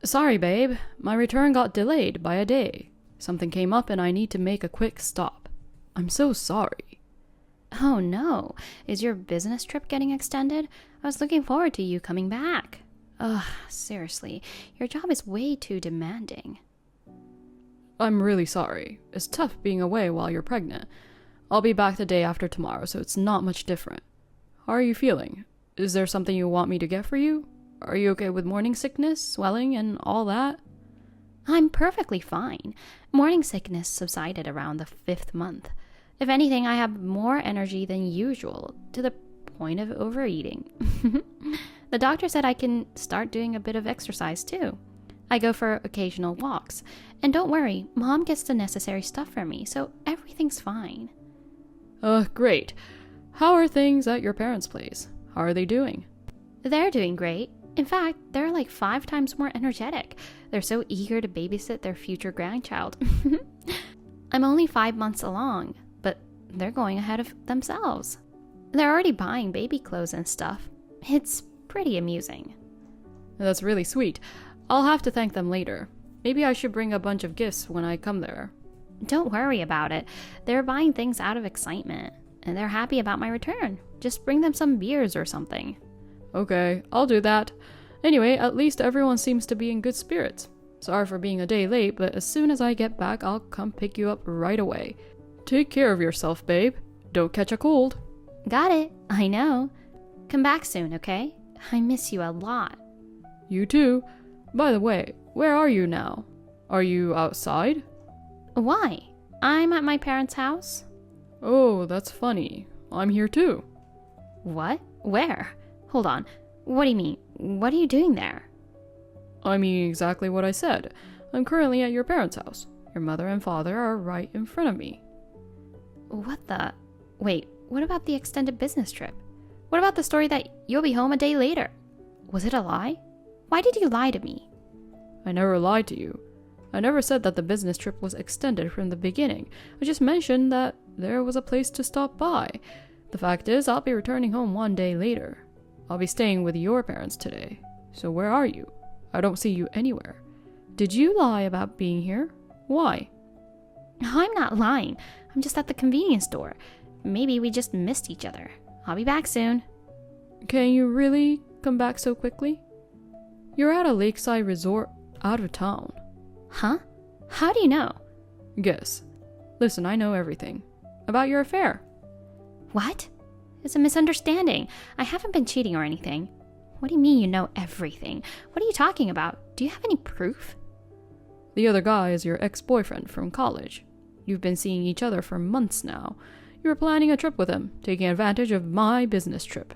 Sorry, babe. My return got delayed by a day. Something came up and I need to make a quick stop. I'm so sorry. Oh no, is your business trip getting extended? I was looking forward to you coming back. Ugh, seriously, your job is way too demanding. I'm really sorry. It's tough being away while you're pregnant. I'll be back the day after tomorrow, so it's not much different. How are you feeling? Is there something you want me to get for you? Are you okay with morning sickness, swelling, and all that? I'm perfectly fine. Morning sickness subsided around the 5th month. If anything, I have more energy than usual, to the point of overeating. The doctor said I can start doing a bit of exercise too. I go for occasional walks. And don't worry, Mom gets the necessary stuff for me, so everything's fine. Great. How are things at your parents' place? How are they doing? They're doing great. In fact, they're like 5 times more energetic. They're so eager to babysit their future grandchild. I'm only 5 months along, but they're going ahead of themselves. They're already buying baby clothes and stuff. It's pretty amusing. That's really sweet. I'll have to thank them later. Maybe I should bring a bunch of gifts when I come there. Don't worry about it. They're buying things out of excitement, and they're happy about my return. Just bring them some beers or something. Okay, I'll do that. Anyway, at least everyone seems to be in good spirits. Sorry for being a day late, but as soon as I get back, I'll come pick you up right away. Take care of yourself, babe. Don't catch a cold. Got it. I know. Come back soon, okay? I miss you a lot. You too. By the way, where are you now? Are you outside? Why? I'm at my parents' house. Oh, that's funny. I'm here too. What? Where? Hold on. What do you mean? What are you doing there? I mean exactly what I said. I'm currently at your parents' house. Your mother and father are right in front of me. What the? Wait, what about the extended business trip? What about the story that you'll be home a day later? Was it a lie? Why did you lie to me? I never lied to you. I never said that the business trip was extended from the beginning. I just mentioned that there was a place to stop by. The fact is, I'll be returning home one day later. I'll be staying with your parents today. So where are you? I don't see you anywhere. Did you lie about being here? Why? I'm not lying. I'm just at the convenience store. Maybe we just missed each other. I'll be back soon. Can you really come back so quickly? You're at a lakeside resort out of town. Huh? How do you know? Guess. Listen, I know everything. About your affair. What? It's a misunderstanding. I haven't been cheating or anything. What do you mean you know everything? What are you talking about? Do you have any proof? The other guy is your ex-boyfriend from college. You've been seeing each other for months now. You were planning a trip with him, taking advantage of my business trip.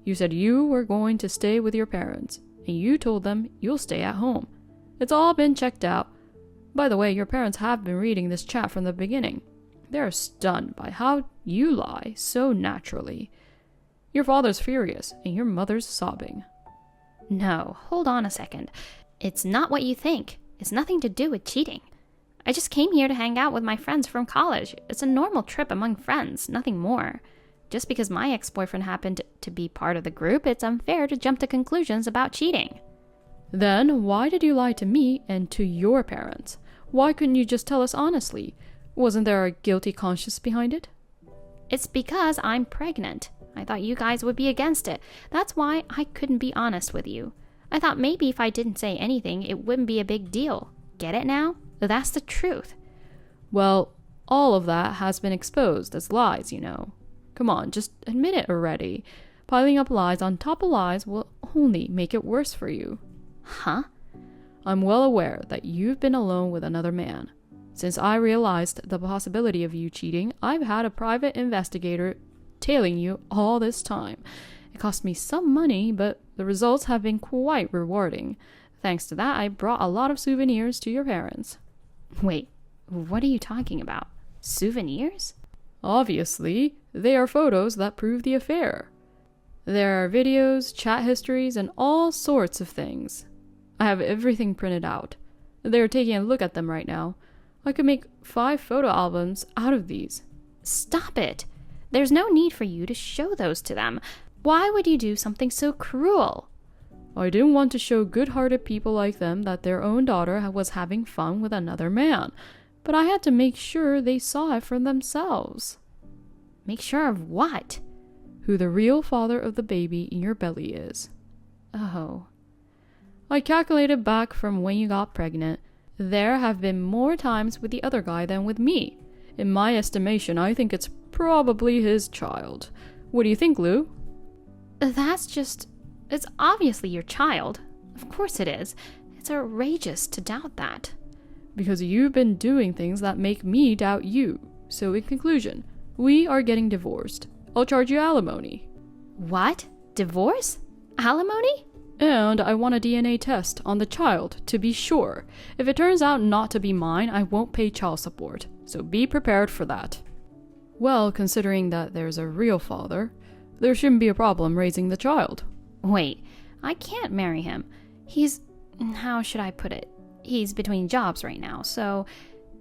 You said you were going to stay with your parents, and you told them you'll stay at home. It's all been checked out. By the way, your parents have been reading this chat from the beginning. They're stunned by how you lie so naturally. Your father's furious, and your mother's sobbing. No, hold on a second. It's not what you think. It's nothing to do with cheating. I just came here to hang out with my friends from college. It's a normal trip among friends, nothing more. Just because my ex-boyfriend happened to be part of the group, it's unfair to jump to conclusions about cheating. Then why did you lie to me and to your parents? Why couldn't you just tell us honestly? Wasn't there a guilty conscience behind it? It's because I'm pregnant. I thought you guys would be against it. That's why I couldn't be honest with you. I thought maybe if I didn't say anything, it wouldn't be a big deal. Get it now? That's the truth. Well, all of that has been exposed as lies, you know. Come on, just admit it already. Piling up lies on top of lies will only make it worse for you. Huh? I'm well aware that you've been alone with another man. Since I realized the possibility of you cheating, I've had a private investigator tailing you all this time. It cost me some money, but the results have been quite rewarding. Thanks to that, I brought a lot of souvenirs to your parents. Wait, what are you talking about? Souvenirs? Obviously, they are photos that prove the affair. There are videos, chat histories, and all sorts of things. I have everything printed out. They're taking a look at them right now. I could make 5 photo albums out of these. Stop it! There's no need for you to show those to them. Why would you do something so cruel? I didn't want to show good-hearted people like them that their own daughter was having fun with another man, but I had to make sure they saw it for themselves. Make sure of what? Who the real father of the baby in your belly is. Oh. I calculated back from when you got pregnant. There have been more times with the other guy than with me. In my estimation, I think it's probably his child. What do you think, Lou? It's obviously your child. Of course it is. It's outrageous to doubt that. Because you've been doing things that make me doubt you. So in conclusion, we are getting divorced. I'll charge you alimony. What? Divorce? Alimony? And I want a DNA test on the child to be sure. If it turns out not to be mine, I won't pay child support. So be prepared for that. Well, considering that there's a real father, there shouldn't be a problem raising the child. Wait, I can't marry him. How should I put it? He's between jobs right now,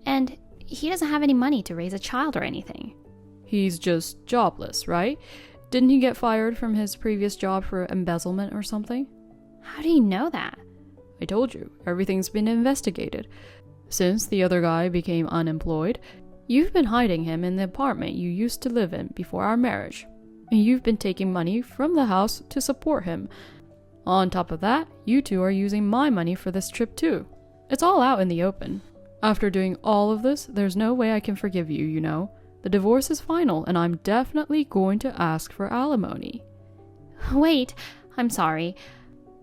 and he doesn't have any money to raise a child or anything. He's just jobless, right? Didn't he get fired from his previous job for embezzlement or something? How do you know that? I told you, everything's been investigated. Since the other guy became unemployed, you've been hiding him in the apartment you used to live in before our marriage. And you've been taking money from the house to support him. On top of that, you two are using my money for this trip too. It's all out in the open. After doing all of this, there's no way I can forgive you, you know. The divorce is final, and I'm definitely going to ask for alimony. Wait, I'm sorry.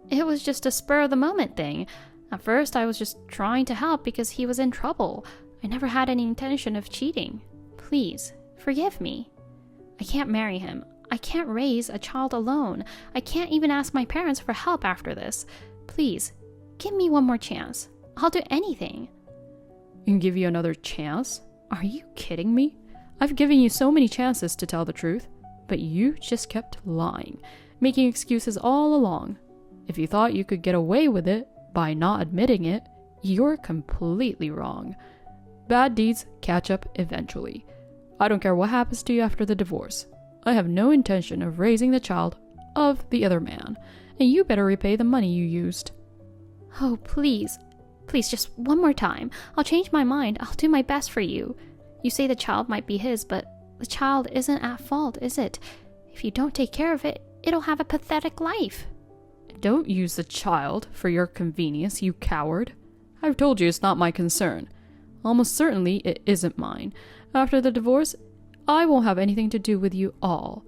It was just a spur-of-the-moment thing. At first, I was just trying to help because he was in trouble. I never had any intention of cheating. Please, forgive me. I can't marry him. I can't raise a child alone. I can't even ask my parents for help after this. Please, give me one more chance. I'll do anything. And give you another chance? Are you kidding me? I've given you so many chances to tell the truth, but you just kept lying, making excuses all along. If you thought you could get away with it by not admitting it, you're completely wrong. Bad deeds catch up eventually. I don't care what happens to you after the divorce. I have no intention of raising the child of the other man, and you better repay the money you used. Oh, please. Please, just one more time. I'll change my mind. I'll do my best for you. You say the child might be his, but the child isn't at fault, is it? If you don't take care of it, it'll have a pathetic life. Don't use the child for your convenience, you coward. I've told you it's not my concern. Almost certainly it isn't mine. After the divorce, I won't have anything to do with you all.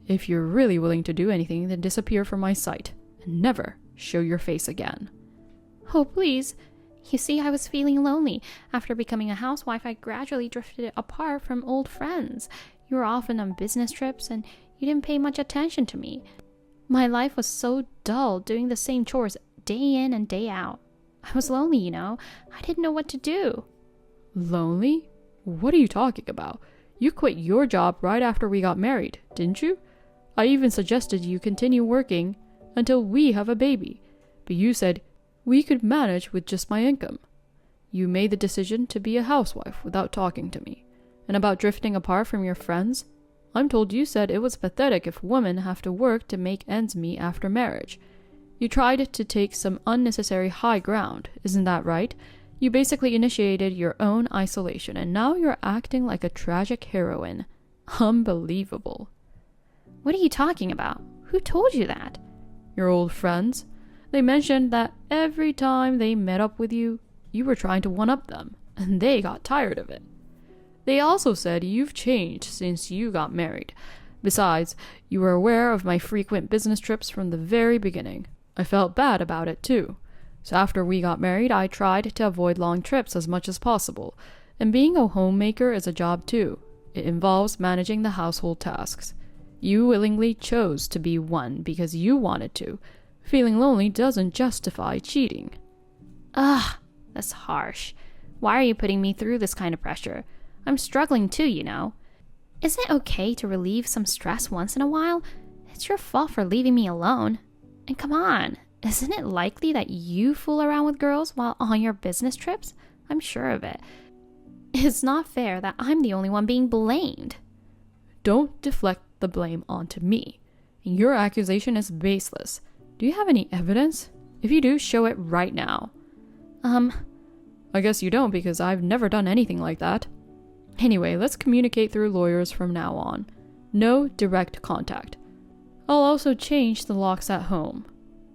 If you're really willing to do anything, then disappear from my sight and never show your face again. Oh, please. You see, I was feeling lonely. After becoming a housewife, I gradually drifted apart from old friends. You were often on business trips, and you didn't pay much attention to me. My life was so dull, doing the same chores day in and day out. I was lonely, you know. I didn't know what to do. Lonely? What are you talking about? You quit your job right after we got married, didn't you? I even suggested you continue working until we have a baby, but you said we could manage with just my income. You made the decision to be a housewife without talking to me. And about drifting apart from your friends, I'm told you said it was pathetic if women have to work to make ends meet after marriage. You tried to take some unnecessary high ground, isn't that right? You basically initiated your own isolation, and now you're acting like a tragic heroine. Unbelievable. What are you talking about? Who told you that? Your old friends. They mentioned that every time they met up with you, you were trying to one-up them, and they got tired of it. They also said you've changed since you got married. Besides, you were aware of my frequent business trips from the very beginning. I felt bad about it too. So after we got married, I tried to avoid long trips as much as possible. And being a homemaker is a job too. It involves managing the household tasks. You willingly chose to be one because you wanted to. Feeling lonely doesn't justify cheating. Ugh, that's harsh. Why are you putting me through this kind of pressure? I'm struggling too, you know. Isn't it okay to relieve some stress once in a while? It's your fault for leaving me alone. And come on, isn't it likely that you fool around with girls while on your business trips? I'm sure of it. It's not fair that I'm the only one being blamed. Don't deflect the blame onto me. Your accusation is baseless. Do you have any evidence? If you do, show it right now. I guess you don't because I've never done anything like that. Anyway, let's communicate through lawyers from now on. No direct contact. I'll also change the locks at home.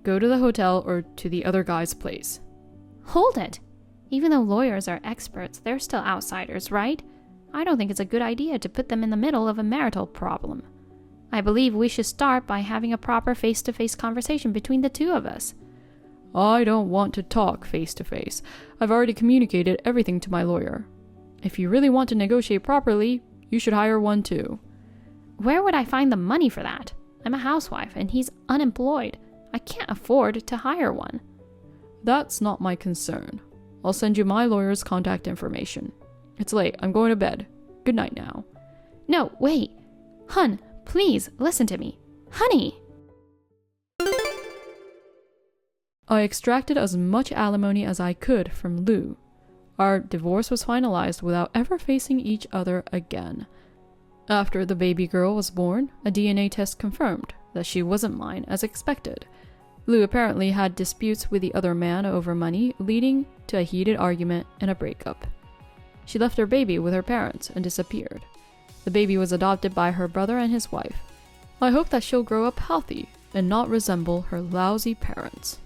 Go to the hotel or to the other guy's place. Hold it! Even though lawyers are experts, they're still outsiders, right? I don't think it's a good idea to put them in the middle of a marital problem. I believe we should start by having a proper face-to-face conversation between the two of us. I don't want to talk face-to-face. I've already communicated everything to my lawyer. If you really want to negotiate properly, you should hire one too. Where would I find the money for that? I'm a housewife and he's unemployed. I can't afford to hire one. That's not my concern. I'll send you my lawyer's contact information. It's late. I'm going to bed. Good night now. No, wait. Hun, please listen to me. Honey! I extracted as much alimony as I could from Lou. Our divorce was finalized without ever facing each other again. After the baby girl was born, a DNA test confirmed that she wasn't mine as expected. Lou apparently had disputes with the other man over money, leading to a heated argument and a breakup. She left her baby with her parents and disappeared. The baby was adopted by her brother and his wife. I hope that she'll grow up healthy and not resemble her lousy parents.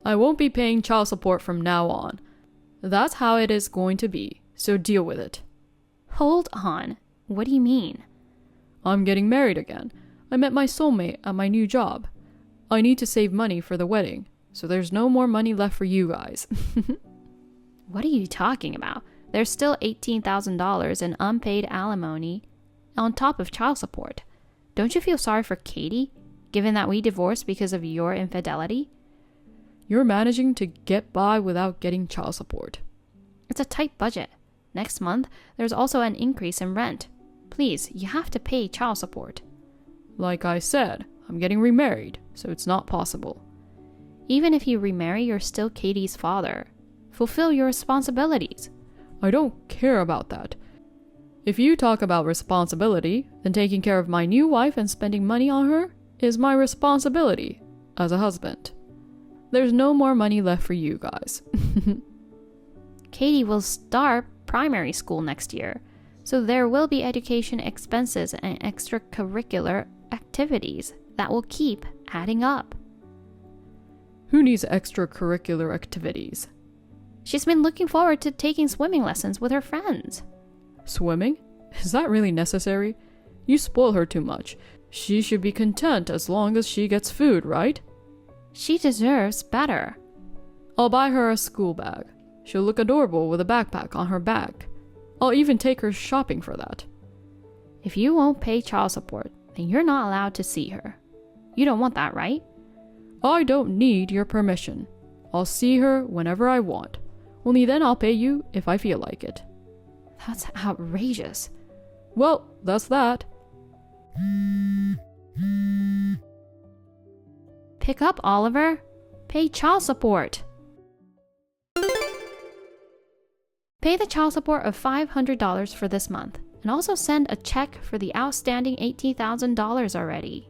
I won't be paying child support from now on. That's how it is going to be, so deal with it. Hold on. What do you mean? I'm getting married again. I met my soulmate at my new job. I need to save money for the wedding, so there's no more money left for you guys. What are you talking about? There's still $18,000 in unpaid alimony on top of child support. Don't you feel sorry for Katie, given that we divorced because of your infidelity? You're managing to get by without getting child support. It's a tight budget. Next month, there's also an increase in rent. Please, you have to pay child support. Like I said, I'm getting remarried, so it's not possible. Even if you remarry, you're still Katie's father. Fulfill your responsibilities. I don't care about that. If you talk about responsibility, then taking care of my new wife and spending money on her is my responsibility as a husband. There's no more money left for you guys. Katie will start primary school next year, so there will be education expenses and extracurricular activities that will keep adding up. Who needs extracurricular activities? She's been looking forward to taking swimming lessons with her friends. Swimming? Is that really necessary? You spoil her too much. She should be content as long as she gets food, right? She deserves better. I'll buy her a school bag. She'll look adorable with a backpack on her back. I'll even take her shopping for that. If you won't pay child support, then you're not allowed to see her. You don't want that, right? I don't need your permission. I'll see her whenever I want. Only then I'll pay you if I feel like it. That's outrageous. Well, that's that. Pick up, Oliver. Pay child support. Pay the child support of $500 for this month, and also send a check for the outstanding $18,000 already.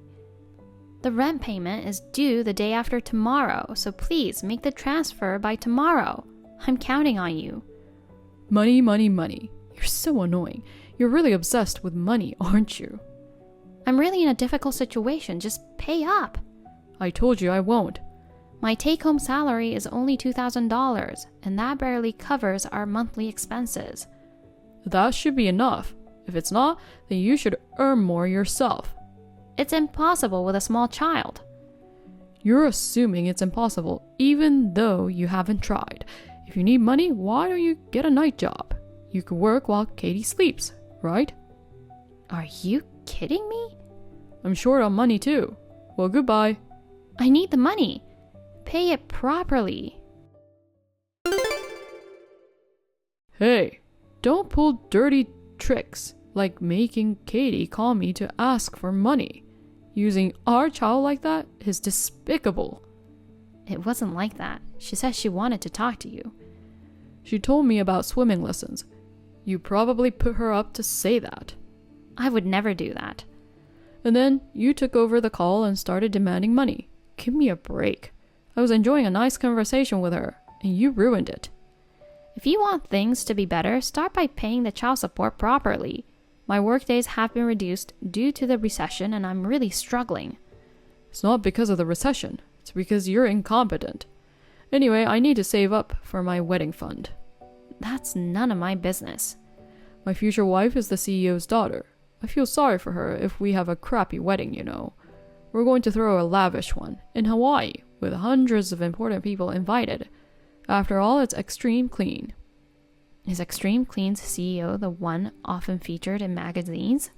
The rent payment is due the day after tomorrow, so please make the transfer by tomorrow. I'm counting on you. Money, money, money. You're so annoying. You're really obsessed with money, aren't you? I'm really in a difficult situation. Just pay up. I told you I won't. My take-home salary is only $2,000, and that barely covers our monthly expenses. That should be enough. If it's not, then you should earn more yourself. It's impossible with a small child. You're assuming it's impossible, even though you haven't tried. If you need money, why don't you get a night job? You can work while Katie sleeps, right? Are you kidding me? I'm short on money too. Well, goodbye. I need the money. Pay it properly. Hey, don't pull dirty tricks like making Katie call me to ask for money. Using our child like that is despicable. It wasn't like that. She said she wanted to talk to you. She told me about swimming lessons. You probably put her up to say that. I would never do that. And then you took over the call and started demanding money. Give me a break. I was enjoying a nice conversation with her, and you ruined it. If you want things to be better, start by paying the child support properly. My work days have been reduced due to the recession, and I'm really struggling. It's not because of the recession. It's because you're incompetent. Anyway, I need to save up for my wedding fund. That's none of my business. My future wife is the CEO's daughter. I feel sorry for her if we have a crappy wedding, you know. We're going to throw a lavish one in Hawaii with hundreds of important people invited. After all, it's Extreme Clean. Is Extreme Clean's CEO the one often featured in magazines?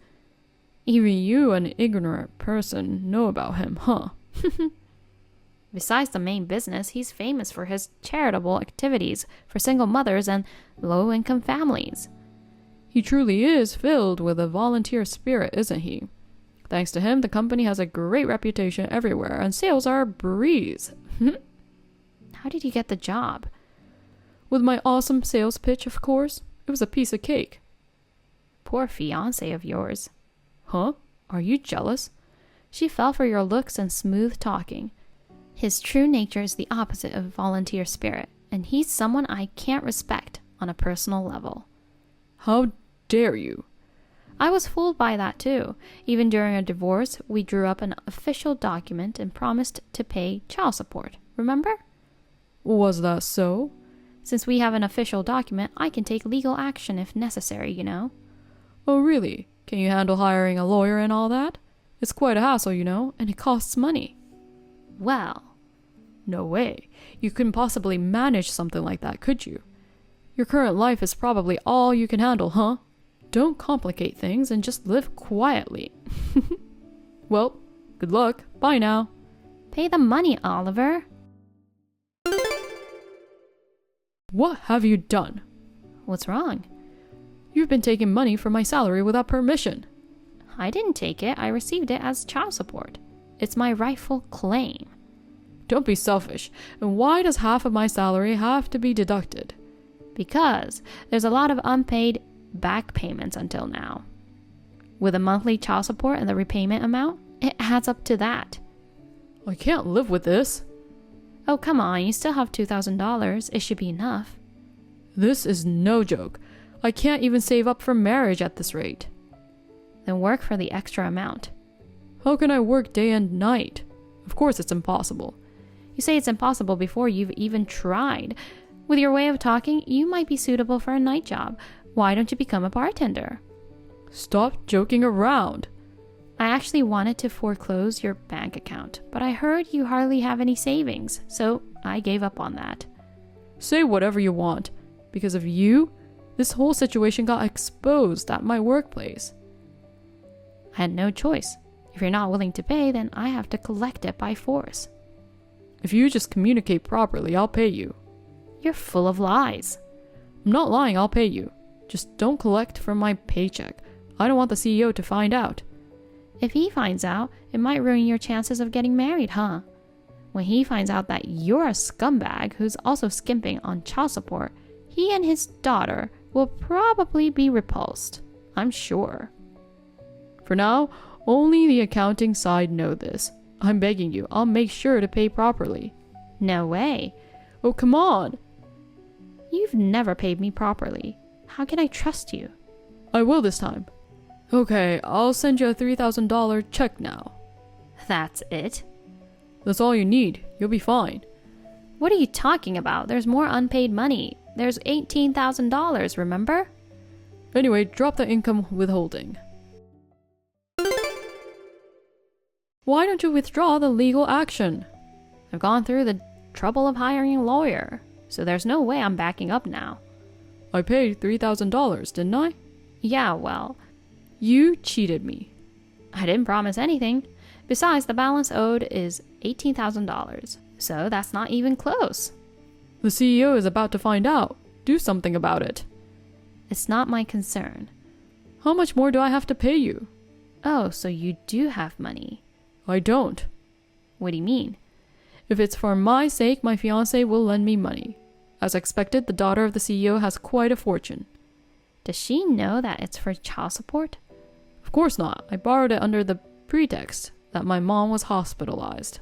Even you, an ignorant person, know about him, huh? Besides the main business, he's famous for his charitable activities for single mothers and low-income families. He truly is filled with a volunteer spirit, isn't he? Thanks to him, the company has a great reputation everywhere, and sales are a breeze. How did you get the job? With my awesome sales pitch, of course. It was a piece of cake. Poor fiancé of yours. Huh? Are you jealous? She fell for your looks and smooth talking. His true nature is the opposite of volunteer spirit, and he's someone I can't respect on a personal level. How dare you? I was fooled by that too. Even during a divorce, we drew up an official document and promised to pay child support. Remember? Was that so? Since we have an official document, I can take legal action if necessary, you know. Oh, really? Can you handle hiring a lawyer and all that? It's quite a hassle, you know, and it costs money. Well, no way. You couldn't possibly manage something like that, could you? Your current life is probably all you can handle, huh? Don't complicate things and just live quietly. Well, good luck. Bye now. Pay the money, Oliver. What have you done? What's wrong? You've been taking money from my salary without permission. I didn't take it. I received it as child support. It's my rightful claim. Don't be selfish. And why does half of my salary have to be deducted? Because there's a lot of unpaid back payments until now. With a monthly child support and the repayment amount, it adds up to that. I can't live with this. Oh, come on, you still have $2,000. It should be enough. This is no joke. I can't even save up for marriage at this rate. Then work for the extra amount. How can I work day and night? Of course it's impossible. You say it's impossible before you've even tried. With your way of talking, you might be suitable for a night job. Why don't you become a bartender? Stop joking around. I actually wanted to foreclose your bank account, but I heard you hardly have any savings, so I gave up on that. Say whatever you want. Because of you, this whole situation got exposed at my workplace. I had no choice. If you're not willing to pay, then I have to collect it by force. If you just communicate properly, I'll pay you. You're full of lies. I'm not lying, I'll pay you. Just don't collect from my paycheck. I don't want the CEO to find out. If he finds out, it might ruin your chances of getting married, huh? When he finds out that you're a scumbag who's also skimping on child support, he and his daughter will probably be repulsed. I'm sure. For now, only the accounting side know this. I'm begging you, I'll make sure to pay properly. No way. Oh, come on. You've never paid me properly. How can I trust you? I will this time. Okay, I'll send you a $3,000 check now. That's it? That's all you need. You'll be fine. What are you talking about? There's more unpaid money. There's $18,000, remember? Anyway, drop the income withholding. Why don't you withdraw the legal action? I've gone through the trouble of hiring a lawyer, so there's no way I'm backing up now. I paid $3,000, didn't I? Yeah, well, you cheated me. I didn't promise anything. Besides, the balance owed is $18,000, so that's not even close. The CEO is about to find out. Do something about it. It's not my concern. How much more do I have to pay you? Oh, so you do have money. I don't. What do you mean? If it's for my sake, my fiancé will lend me money. As expected, the daughter of the CEO has quite a fortune. Does she know that it's for child support? Of course not. I borrowed it under the pretext that my mom was hospitalized.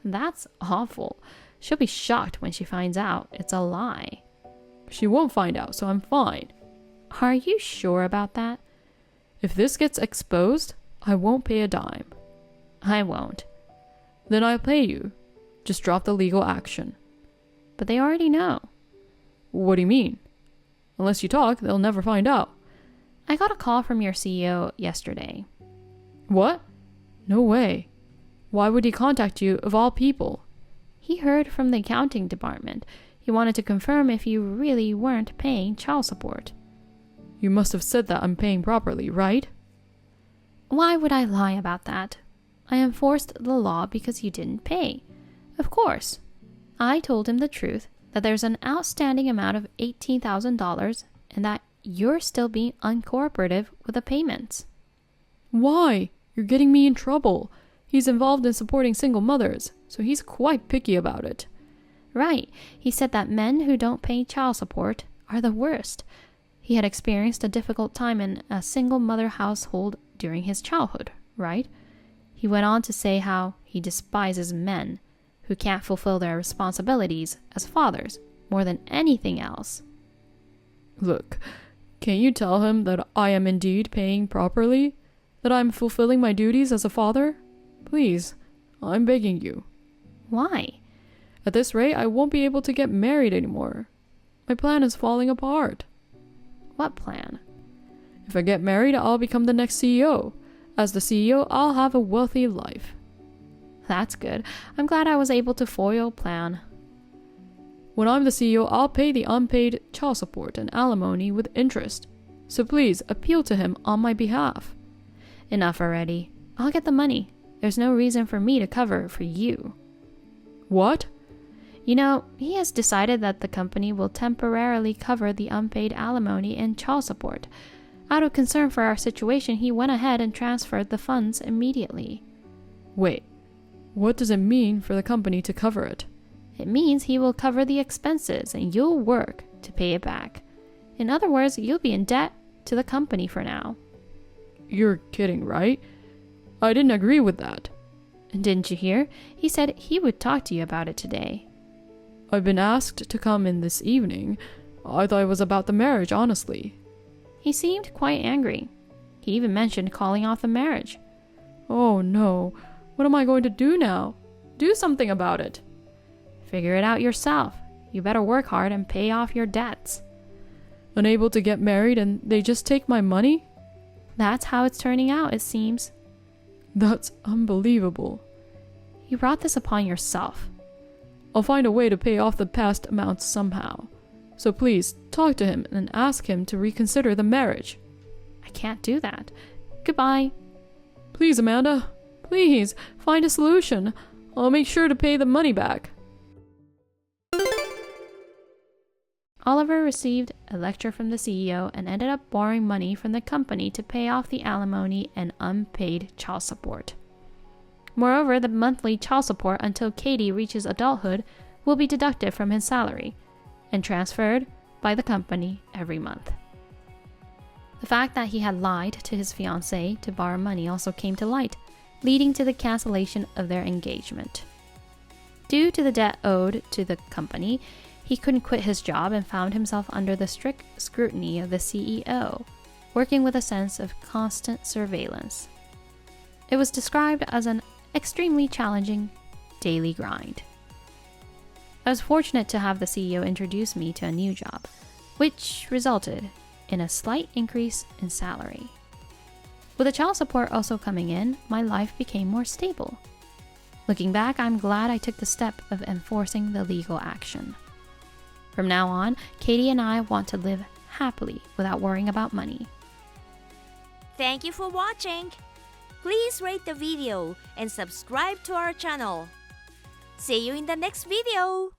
That's awful. She'll be shocked when she finds out it's a lie. She won't find out, so I'm fine. Are you sure about that? If this gets exposed, I won't pay a dime. I won't. Then I'll pay you. Just drop the legal action. But they already know. What do you mean? Unless you talk, they'll never find out. I got a call from your CEO yesterday. What? No way. Why would he contact you of all people? He heard from the accounting department. He wanted to confirm if you really weren't paying child support. You must have said that I'm paying properly, right? Why would I lie about that? I enforced the law because you didn't pay. Of course. I told him the truth, that there's an outstanding amount of $18,000 and that you're still being uncooperative with the payments. Why? You're getting me in trouble. He's involved in supporting single mothers, so he's quite picky about it. Right. He said that men who don't pay child support are the worst. He had experienced a difficult time in a single mother household during his childhood, right? He went on to say how he despises men who can't fulfill their responsibilities as fathers more than anything else. Look, can you tell him that I am indeed paying properly? That I'm fulfilling my duties as a father? Please, I'm begging you. Why? At this rate, I won't be able to get married anymore. My plan is falling apart. What plan? If I get married, I'll become the next CEO. As the CEO, I'll have a wealthy life. That's good. I'm glad I was able to foil your plan. When I'm the CEO, I'll pay the unpaid child support and alimony with interest. So please, appeal to him on my behalf. Enough already. I'll get the money. There's no reason for me to cover for you. What? You know, he has decided that the company will temporarily cover the unpaid alimony and child support. Out of concern for our situation, he went ahead and transferred the funds immediately. Wait, what does it mean for the company to cover it? It means he will cover the expenses and you'll work to pay it back. In other words, you'll be in debt to the company for now. You're kidding, right? I didn't agree with that. Didn't you hear? He said he would talk to you about it today. I've been asked to come in this evening. I thought it was about the marriage, honestly. He seemed quite angry. He even mentioned calling off the marriage. Oh no, what am I going to do now? Do something about it. Figure it out yourself. You better work hard and pay off your debts. Unable to get married and they just take my money? That's how it's turning out, it seems. That's unbelievable. You brought this upon yourself. I'll find a way to pay off the past amounts somehow. So please, talk to him and ask him to reconsider the marriage. I can't do that. Goodbye. Please, Amanda. Please, find a solution. I'll make sure to pay the money back. Oliver received a lecture from the CEO and ended up borrowing money from the company to pay off the alimony and unpaid child support. Moreover, the monthly child support until Katie reaches adulthood will be deducted from his salary and transferred by the company every month. The fact that he had lied to his fiancée to borrow money also came to light, leading to the cancellation of their engagement. Due to the debt owed to the company, he couldn't quit his job and found himself under the strict scrutiny of the CEO, working with a sense of constant surveillance. It was described as an extremely challenging daily grind. I was fortunate to have the CEO introduce me to a new job, which resulted in a slight increase in salary. With the child support also coming in, my life became more stable. Looking back, I'm glad I took the step of enforcing the legal action. From now on, Katie and I want to live happily without worrying about money. Thank you for watching. Please rate the video and subscribe to our channel. See you in the next video.